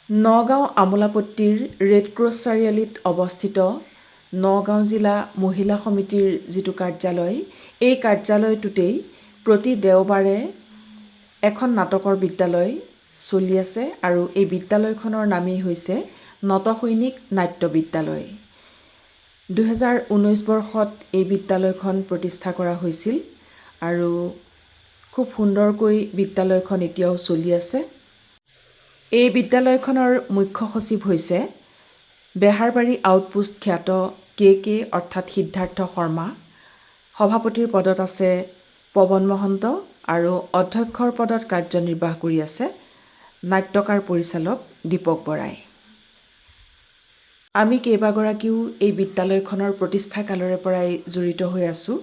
Nagaon আমোলাপট্টিৰ red cross চাৰিআলিত অৱস্থিত নগাঁও জিলা মহিলা সমিতিৰ যিটো কাৰ্যালয়, এই কাৰ্যালয়টোতেই প্ৰতি দেওবাৰে এখন নাটকৰ বিদ্যালয় চলি আছে আৰু এই বিদ্যালয়খনৰ নামেই হৈছে নটসৈনিক নাট্য বিদ্যালয়। 2019 বৰ্ষত এই বিদ্যালয়খন প্ৰতিষ্ঠা কৰা হৈছিল আৰু খুব সুন্দৰকৈ বিদ্যালয়খন এতিয়াও চলি আছে। এই বিদ্যালয়খনৰ মুখ্য সচিব হৈছে বেহাৰবাৰী আউটপোষ্ট খ্যাত কে অৰ্থাৎ সিদ্ধাৰ্থ শৰ্মা। সভাপতিৰ পদত আছে পৱন মহন্ত আৰু অধ্যক্ষৰ পদত কাৰ্যনিৰ্বাহ কৰি আছে নাট্যকাৰ পৰিচালক দীপক বৰাই। আমি কেইবাগৰাকীও এই বিদ্যালয়খনৰ প্ৰতিষ্ঠা কালৰে পৰাই জড়িত হৈ আছোঁ।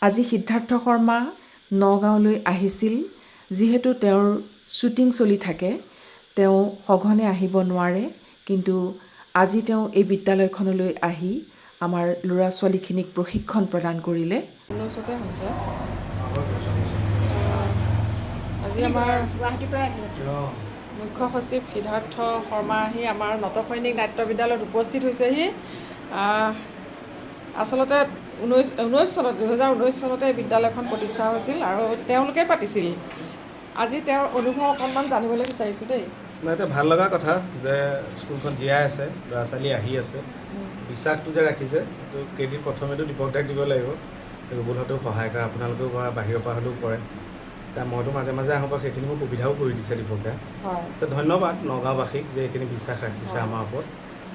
আজি সিদ্ধাৰ্থ শৰ্মা নগাঁৱলৈ আহিছিল, যিহেতু তেওঁৰ শ্বুটিং চলি থাকে, তেওঁ সঘনে আহিব নোৱাৰে, কিন্তু আজি তেওঁ এই বিদ্যালয়খনলৈ আহি আমাৰ ল'ৰা ছোৱালীখিনিক প্ৰশিক্ষণ প্ৰদান কৰিলে। হৈছে আজি আমাৰ গুৱাহাটীৰ পৰা আহি আছে মুখ্য সচিব সিদ্ধাৰ্থ শৰ্মা আহি আমাৰ নটসৈনিক নাট্য বিদ্যালয়ত উপস্থিত হৈছেহি। আচলতে 2019 চনতে বিদ্যালয়খন প্ৰতিষ্ঠা হৈছিল আৰু তেওঁলোকে পাতিছিল। আজি তেওঁৰ অনুভৱ অকণমান জানিবলৈ বিচাৰিছোঁ দেই। এটা ভাল লগা কথা যে স্কুলখন জীয়াই আছে, ল'ৰা ছোৱালী আহি আছে, বিশ্বাসটো যে ৰাখিছে, সেইটো ক্ৰেডিট প্ৰথমেতো দীপক দাক দিব লাগিব। ৰুবুলহঁতেও সহায় কৰে, আপোনালোকেও বাহিৰৰ পৰা হ'লেও কৰে। এতিয়া মইতো মাজে মাজে আহোঁ, সেইখিনি মোক সুবিধাও কৰি দিছে দীপক দাই। তো ধন্যবাদ নগাঁওবাসীক যে এইখিনি বিশ্বাস ৰাখিছে আমাৰ ওপৰত,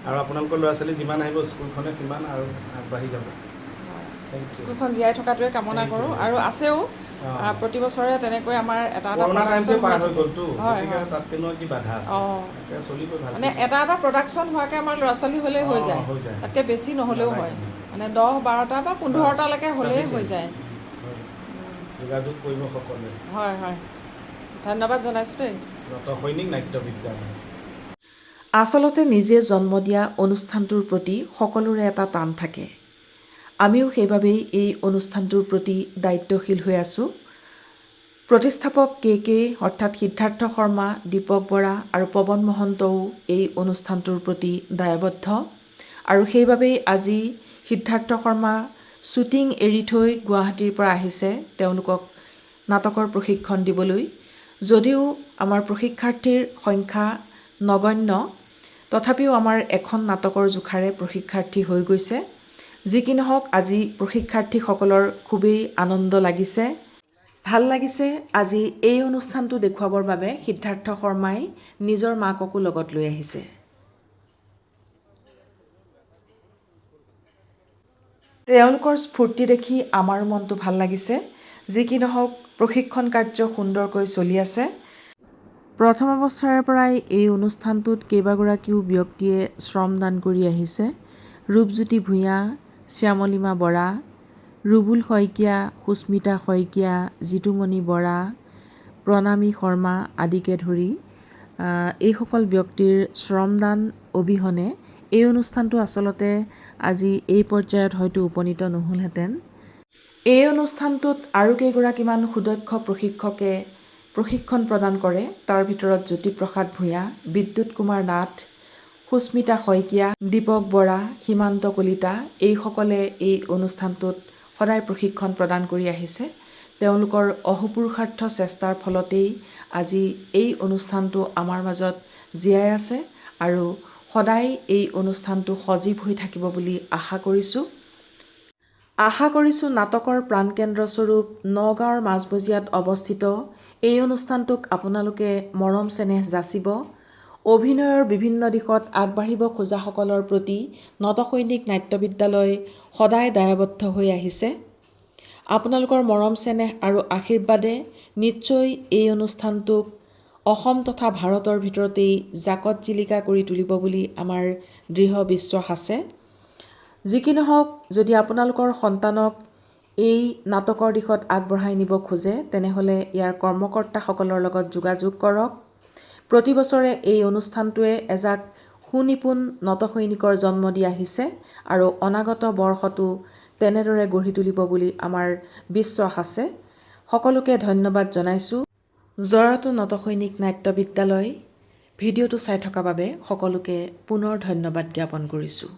আৰু আপোনালোকৰ ল'ৰা ছোৱালী যিমান আহিব স্কুলখনে সিমান আৰু আগবাঢ়ি যাব। স্কুলখন জীয়াই থকাটোৱে কামনা কৰোঁ, আৰু আছেও প্ৰতি বছৰে তেনেকৈ আমাৰ এটা এটা প্ৰডাকশ্যন হোৱাকৈ আমাৰ ল'ৰা ছোৱালী হ'লেই হৈ যায়, তাতকৈ বেছি নহ'লেও হয়, মানে 10-12টা বা 15টালৈকে হ'লেই হৈ যায়। যোগাযোগ কৰিব সকলোৱে। হয় হয়, ধন্যবাদ জনাইছোঁ দেই। নটসৈনিক নাট্য বিদ্যালয়। আচলতে নিজে জন্ম দিয়া অনুষ্ঠানটোৰ প্ৰতি সকলোৰে এটা টান থাকে। আমিও সেইবাবেই এই অনুষ্ঠানটোৰ প্ৰতি দায়িত্বশীল হৈ আছোঁ। প্ৰতিষ্ঠাপক কে অৰ্থাৎ সিদ্ধাৰ্থ শৰ্মা, দীপক বৰা আৰু পৱন মহন্তও এই অনুষ্ঠানটোৰ প্ৰতি দায়বদ্ধ, আৰু সেইবাবেই আজি সিদ্ধাৰ্থ শৰ্মা শ্বুটিং এৰি থৈ গুৱাহাটীৰ পৰা আহিছে তেওঁলোকক নাটকৰ প্ৰশিক্ষণ দিবলৈ। যদিও আমাৰ প্ৰশিক্ষাৰ্থীৰ সংখ্যা নগণ্য, তথাপিও আমাৰ এখন নাটকৰ জোখাৰে প্ৰশিক্ষাৰ্থী হৈ গৈছে। যি কি নহওক, আজি প্ৰশিক্ষাৰ্থীসকলৰ খুবেই আনন্দ লাগিছে, ভাল লাগিছে। আজি এই অনুষ্ঠানটো দেখুৱাবৰ বাবে সিদ্ধাৰ্থ শৰ্মাই নিজৰ মাককো লগত লৈ আহিছে। তেওঁলোকৰ স্ফূৰ্তি দেখি আমাৰো মনটো ভাল লাগিছে। যি কি নহওক, প্ৰশিক্ষণ কাৰ্য সুন্দৰকৈ চলি আছে। প্ৰথম অৱস্থাৰে পৰাই এই অনুষ্ঠানটোত কেইবাগৰাকীও ব্যক্তিয়ে শ্ৰমদান কৰি আহিছে। ৰূপজ্যোতি ভূঞা, শ্যামলীমা বৰা, ৰুবুল শইকীয়া, সুস্মিতা শইকীয়া, জিতুমণি বৰা, প্ৰণামী শৰ্মা আদিকে ধৰি এইসকল ব্যক্তিৰ শ্ৰমদান অবিহনে এই অনুষ্ঠানটো আচলতে আজি এই পৰ্যায়ত হয়তো উপনীত নহ'লহেঁতেন। এই অনুষ্ঠানটোত আৰু কেইগৰাকীমান সুদক্ষ প্ৰশিক্ষকে প্ৰশিক্ষণ প্ৰদান কৰে। তাৰ ভিতৰত জ্যোতিপ্ৰসাদ ভূঞা, বিদ্যুৎ কুমাৰ নাথ, সুস্মিতা শইকীয়া, দীপক বৰা, সীমান্ত কলিতা, এইসকলে এই অনুষ্ঠানটোত সদায় প্ৰশিক্ষণ প্ৰদান কৰি আহিছে। তেওঁলোকৰ অহোপুৰুষাৰ্থ চেষ্টাৰ ফলতেই আজি এই অনুষ্ঠানটো আমাৰ মাজত জীয়াই আছে, আৰু সদায় এই অনুষ্ঠানটো সজীৱ হৈ থাকিব বুলি আশা কৰিছোঁ। নাটকৰ প্ৰাণকেন্দ্ৰস্বৰূপ নগাঁৱৰ মাজমজিয়াত অৱস্থিত এই অনুষ্ঠানটোক আপোনালোকে মৰম চেনেহ যাচিব। অভিনয়ৰ বিভিন্ন দিশত আগবাঢ়িব খোজাসকলৰ প্ৰতি নটসৈনিক নাট্য বিদ্যালয় সদায় দায়বদ্ধ হৈ আহিছে। আপোনালোকৰ মৰম চেনেহ আৰু আশীৰ্বাদে নিশ্চয় এই অনুষ্ঠানটোক অসম তথা ভাৰতৰ ভিতৰতেই জাকত জিলিকা কৰি তুলিব বুলি আমাৰ দৃঢ় বিশ্বাস আছে। যি কি নহওক, যদি আপোনালোকৰ সন্তানক এই নাটকৰ দিশত আগবঢ়াই নিব খোজে, তেনেহ'লে ইয়াৰ কৰ্মকৰ্তাসকলৰ লগত যোগাযোগ কৰক। প্ৰতি বছৰে এই অনুষ্ঠানটোৱে এজাক সুনিপুণ নটসৈনিকৰ জন্ম দি আহিছে, আৰু অনাগত বৰ্ষতো তেনেদৰে গঢ়ি তুলিব বুলি আমাৰ বিশ্বাস আছে। সকলোকে ধন্যবাদ জনাইছোঁ। জয়তু নটসৈনিক নাট্য বিদ্যালয়। ভিডিঅ'টো চাই থকাৰ বাবে সকলোকে পুনৰ ধন্যবাদ জ্ঞাপন কৰিছোঁ।